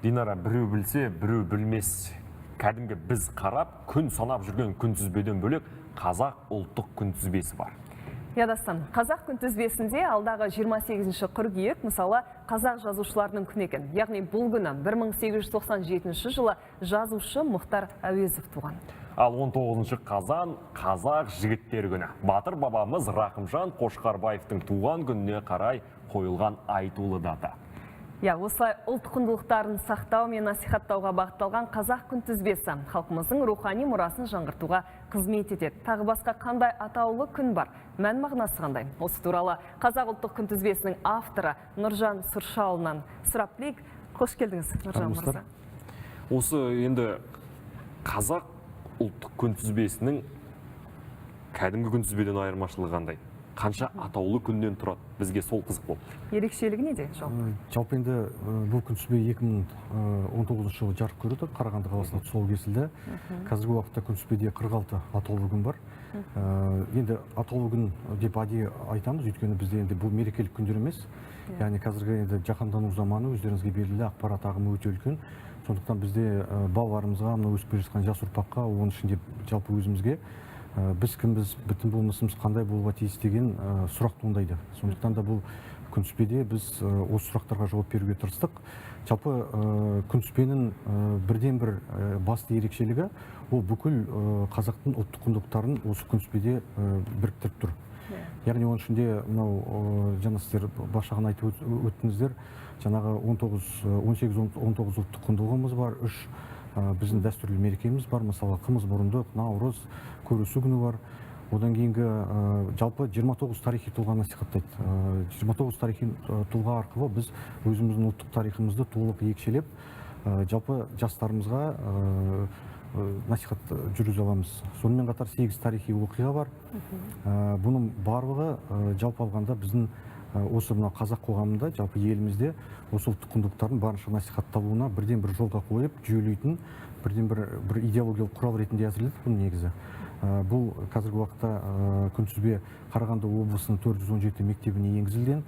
Динара, біреу білсе, біреу білмес. Кәдімгі біз қарап, күн санап жүрген күнтізбеден бөлек қазақ ұлттық күнтізбесі бар. Ядастан, қазақ күнтізбесінде алдағы 28 қыркүйек, мысалы, қазақ жазушыларының күні екен. Яғни бұл күні 1897 жылы жазушы Мұхтар Әуезов туған. Ал 19 қазан қазақ жігіттер күні. Батыр бабамыз Рақымжан Қошқарбаевтың туған күніне қарай қойылған айтулы дата. Осылай ұлт құндылықтарын сақтау мен насихаттауға бағытталған қазақ күнтізбесі халқымыздың рухани мұрасын жаңғыртуға қызмет етеді. Тағы басқа қандай атаулы күн бар? Мән мағынасы қандай? Осы туралы қазақ ұлттық күнтізбесінің авторы Нұржан Сұршалынан сұрап білейік. Қош келдіңіз, Нұржан мырза. Осы енді қазақ ұлттық күнтізбесінің кәдімгі күнтізбеден айырмашылығы қандай? Қанша атаулы күннен тұрады? Бізге сол қызық болды. Ерекшелігі неде? Жалпы енді бұл күнтізбе 2019 жылы жарық көрді, Қарағанды қаласында тұсауы кесілді. Қазіргі уақытта күнтізбеде 46 атаулы күн бар. Енді атаулы күн деп әдейі айтамыз, өйткені бізде енді бұл мерекелік күндер емес. Яғни қазіргі енді жаһандану заманы өздеріңізге белгілі, ақпарат ағымы өте үлкен. Сондықтан бізде балаларымызға, мына өсіп келе жатқан жас ұрпаққа, оның ішінде жалпы өзімізге біз кімбіз, бүтін болмысымыз қандай болуға тиіс деген сұрақ туындайды. Сондықтан да бұл күнтізбеде біз осы сұрақтарға жауап беруге тырыстық. Жалпы күнтізбенің бірден бір басты ерекшелігі ол бүкіл қазақтың ұлттық құндылықтарын осы күнтізбеде біріктіріп тұр. Яғни оның ішінде мынау жаңа сіздер башағын айтып өттіңіздер, жаңағы 18-19 ұлттық құндылығымыз бар, 3 біздің дәстүрлі мерекеміз бар, мысалы қымыз мұрындық, наурыз, көрісу күні бар. Одан кейінгі жалпы 29 тарихи тұлға насихаттайды. 29 тарихи тұлға арқылы біз өзіміздің ұлттық тарихымызды толық екшелеп, жалпы жастарымызға насихат жүргізе аламыз. Сонымен қатар 8 тарихи оқиға бар. Бұның барлығы жалпы алғанда біздің осы мына қазақ қоғамында, жалпы елімізде осы ұлттық құндылықтардың барынша насихатталуына бірден бір жолға қойып, жүйелейтін бірден бір идеологиялық құрал ретінде әзірледік бұл негізі. Бұл қазіргі уақытта күнтізбе Қарағанды облысының 417 мектебіне енгізілген,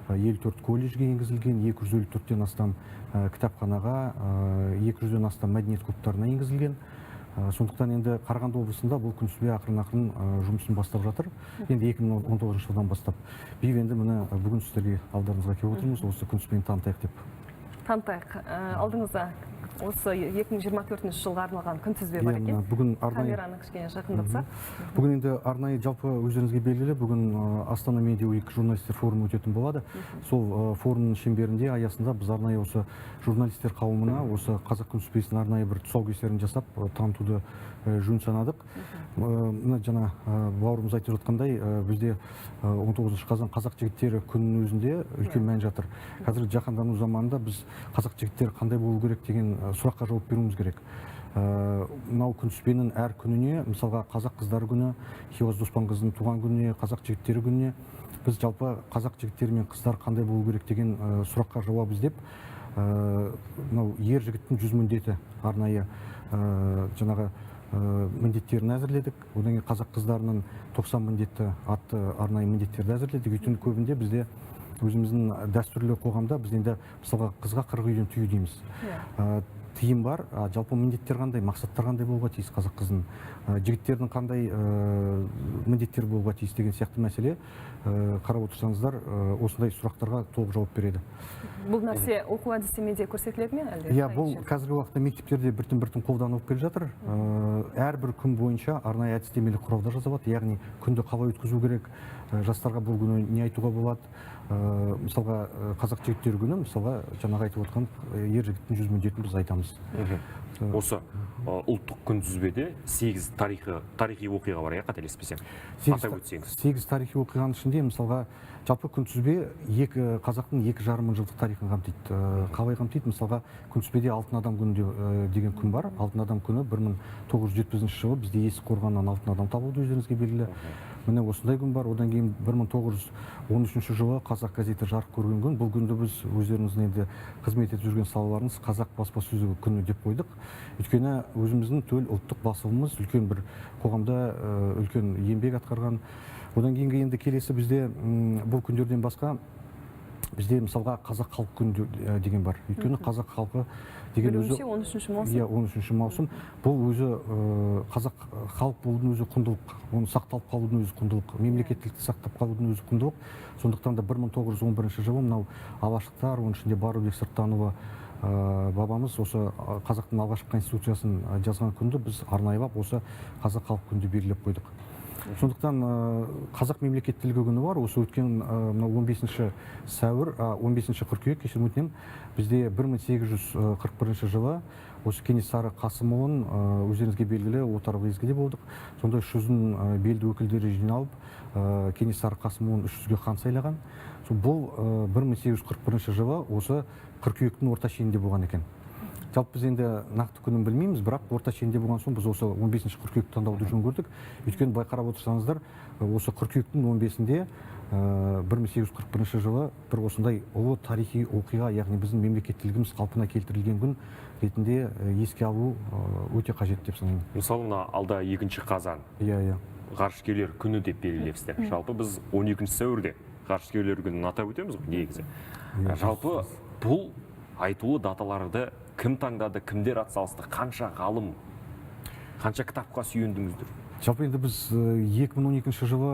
54 колледжге енгізілген, 254-тен астам кітапханаға, 200-ден астам мәдениет клубтарына енгізілген. Сондықтан енді Қарағанды облысында бұл күнтізбе ақырын жұмысын бастап жатыр. Енді 2019 жылдан бастап. Біз енді міне бүгін сіздерге алдарыңызға келіп отырмыз, осы күнтізбені танытайық деп. Танытайық. Алдыңызда осы 2024 жылға арналған күнтізбе бар екен. Бүгін арнайы камераны кішкене жақындатса. Бүгін енді арнайы жалпы өздеріңізге белгілі, бүгін Астана Медиа Уик журналистер форумы өтетін болады. Сол форумның шеңберінде аясында біз арнайы осы журналистер қауымына осы қазақ күнтізбесінің арнайы бір тұсаукесерін жасап танытуды жөн санадық. Мына жаңа бауырымыз айтып жатқандай, бізде 19 қазан қазақ жігіттері күнінің өзінде үлкен мән жатыр. Қазіргі жаһандану заманында біз қазақ жігіттері қандай болу керек деген сұраққа жауап беруіміз керек. Мынау күнтізбенің әр күніне, мысалға қазақ қыздары күні, Хиуаз Доспанқызының туған күніне, қазақ жігіттері күніне біз жалпы қазақ жігіттері мен қыздар қандай болу керек деген сұраққа жауап іздеп, мынау ер жігіттің 100 міндеті арнайы жаңағы міндеттерін әзірледік. Одан кейін қазақ қыздарының 90 міндеті атты арнайы міндеттерді әзірледік. Өйткені көбінде бізде өзіміздің дәстүрлі қоғамда біз енді мысалға қызға 40 үйден тыю дейміз. Тыйым бар, жалпы міндеттер қандай, мақсаттар қандай болуға тиіс қазақ қызының, жігіттердің қандай міндеттер болуға тиіс деген сияқты мәселе қарап отырсаңыздар, осындай сұрақтарға толық жауап береді. Бұл нәрсе оқу әдістемеде көрсетіледі ме әлде? Иә, бұл қазіргі уақытта мектептерде біртін қолданылып келе жатыр. Әрбір күн бойынша арнайы әдістемелік құралдар жасалады, яғни күнді қалай өткізу керек, жастарға бұл күні не айтуға болады. Мысалға қазақ жігіттері күні, мысалға жаңағы айтып отқан ер жігіттің 100 міндетін біз айтамыз. Осы ұлттық күнтізбеде 8 тарихи оқиға бар, қателеспесем. Атап өтсеңіз. 8 тарихи оқиғаның ішінде мысалға жалпы күнтізбе қазақтың 2,5 мың жылдық тарихын қамтиды. Қалай қамтиды? Мысалға күнтізбеде алтын адам күні деген күн бар. Алтын адам күні 1970 жылы бізде Есік Қорғаннан алтын адам табылды, өздеріңізге белгілі. Міне осындай күн бар. Одан кейін 1913 жылы қазақ газеті жарық көрген күн. Бұл күнді біз өздеріңіздің енді қызмет етіп жүрген салаларыңыз қазақ баспасөзі күні деп қойдық. Өйткені өзіміздің төл ұлттық басылымымыз үлкен бір қоғамда үлкен еңбек атқарған. Одан кейінгі енді келесі бізде бұл күндерден басқа бізде мысалға қазақ халық күні деген бар. Өйткені қазақ халқы деген өзі Білуімше 13-ші маусым. Иә, 13-ші маусым. Бұл өзі қазақ халық болудың өзі құндылық, оны сақталып қалудың өзі құндылық, мемлекеттілікті сақтап қалудың өзі құндылық. Сондықтан да 1911 жылы мынау алаштықтар, оның ішінде Барубек Сырттанова бабамыз осы қазақтың алғашқы конституциясын жазған күнді біз арнайылап осы қазақ халық күнді белгілеп қойдық. Сондықтан қазақ мемлекеттілігі күні бар. Осы өткен 15 сәуір, 15 қыркүйек, кешірім өтінемін, бізде 1841 жылы осы Кенесары Қасымұлын өздеріңізге белгілі Отаров езгіде болдық. Сонда 300-дің белді өкілдері жиналып, Кенесары Қасымұлын 300-ге хан сайлаған. Бұл 1841 жылы осы қыркүйектің орта шенінде болған екен. Жалпы біз енді нақты күнін білмейміз, бірақ орта шенінде болған соң біз осы 15 қыркүйек таңдауды жөн көрдік. Өйткені байқарап отырсаңыздар, осы қыркүйектің 15-інде 1841 жылы бір осындай ұлы тарихи оқиға, яғни біздің мемлекеттілігіміз қалпына келтірілген күн ретінде еске алу өте қажет деп санаймын. Мысалы, мына алда 2 қазан. Иә. Ғарышкерлер күні деп белгілепсіздер. Жалпы біз 12 сәуірде ғарышкерлер күнін атап өтеміз ғой, негізі. Жалпы бұл айтулы даталарды кім таңдады, кімдер атсалысты, қанша ғалым, қанша кітапқа сүйендіңіздер? Жалпы енді біз 2012 жылы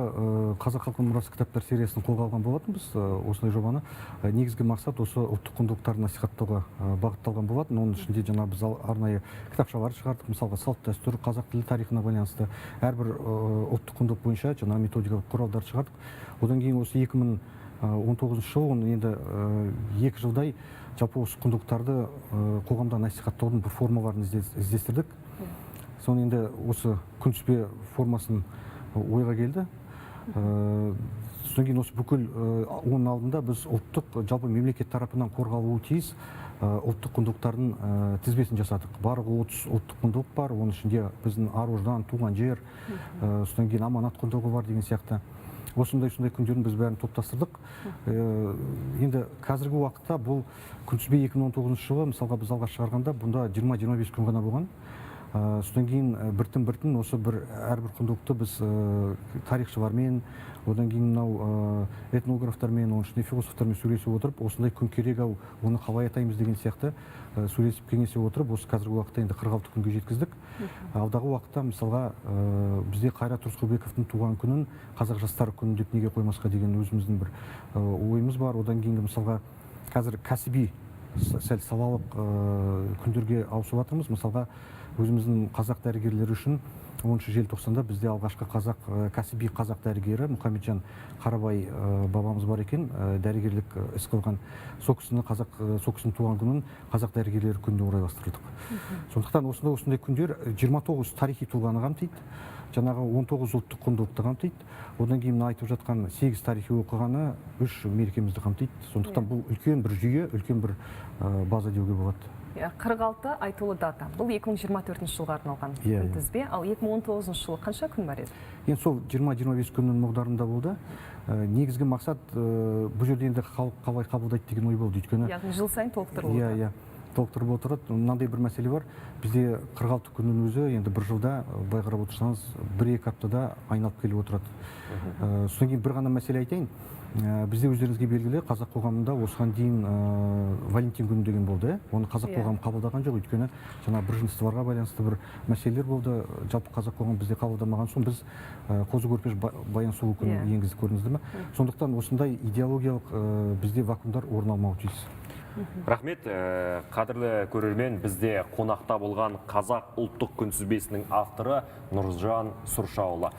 қазақ халқының мұрасы кітаптар сериясын қолға алған болатынбыз. Осындай жобаны негізгі мақсат осы ұлттық құндылықтарды насихаттауға бағытталған болатын. Оның ішінде жаңа біз арнайы кітапшалар шығардық. Мысалға салт дәстүр, қазақ тілі тарихына байланысты әрбір ұлттық құндылық бойынша жаңа методикалық құралдар шығардық. Одан кейін осы 2019 жыл, оны енді 2 жылдай жалпы осы құндылықтарды қоғамда насихаттаудың бір формаларын іздестірдік. Соны енді осы күнтізбе формасын ойға келді. Содан кейін осы бүкіл оның алдында біз ұлттық жалпы мемлекет тарапынан қорғалуы тиіс ұлттық құндылықтардың тізбесін жасадық. Барлығы 30 ұлттық құндылық бар, оның ішінде біздің ар-ождан, туған жер, содан кейін аманат құндылығы бар деген сияқты. Осындай күндерін біз бәрін топтастырдық. Енді қазіргі уақытта бұл күнтізбе 2019 жылы мысалға біз алғаш шығарғанда бұнда 20-25 күн ғана болған. Содан кейін біртін осы әрбір құндылықты біз тарихшылармен, одан кейін мынау этнографтармен, оның ішінде философтармен сөйлесіп отырып, осындай күн керек-ау, оны қалай атаймыз деген сияқты сөйлесіп кеңесе отырып, осы қазіргі уақытта енді 46 күнге жеткіздік. Алдағы уақытта мысалға бізде Қайрат Рысқұлбековтың туған күнін қазақ жастары күні деп неге қоймасқа деген өзіміздің бір ойымыз бар. Одан кейінгі мысалға қазір кәсіби сәл салалық күндерге ауысып жатырмыз. Мысалға өзіміздің қазақ дәрігерлері үшін 10 желтоқсанда бізде алғашқы кәсіби қазақ дәрігері Мұхамеджан Қарабай бабамыз бар екен, дәрігерлік іс қылған. Сол кісінің туған күнін қазақ дәрігерлері күніне орайластырдық. Сондықтан осындай күндер 29 тарихи тұлғаны қамтиды, жаңағы 19 ұлттық құндылықты қамтиды. Одан кейін айтып жатқан 8 тарихи оқиғаны 3 мерекемізді қамтиды. Сондықтан бұл үлкен бір жүйе, үлкен бір база деуге болады. 46 айтулы дата. Бұл 2024 жылға арналған күнтізбе, ал 2019 жылы қанша күн бар еді? Енді сол 20-25 күннің мұғдарында болды. Негізгі мақсат бұл жерде енді халық қалай қабылдайды деген ой болды. Яғни жыл сайын толықтырылып отырады. Иә, толықтырып отырады. Мынандай бір мәселе бар. Бізде 46 күннің өзі енді бір жылда, былай қарап отырсаңыз, 1-2 аптада айналып келіп отырады. Содан кейін бір ғана мәселе айтайын. Бізде өздеріңізге белгілі қазақ қоғамында осыған дейін Валентин күні деген болды. Оны қазақ қоғамы қабылдаған жоқ, өйткені жаңа біржыныстыларға байланысты бір мәселелер болды. Жалпы қазақ қоғамы бізде қабылдамаған соң біз қозы көрпеш баян сұлу күнін енгіздік, көрдіңіздер ме? Сондықтан осындай идеологиялық бізде вакуумдар орын алмауы тиіс. Рахмет, қадірлі көрермен, бізде қонақта болған қазақ ұлттық күнтізбесінің авторы Нұржан Сұршаұлы.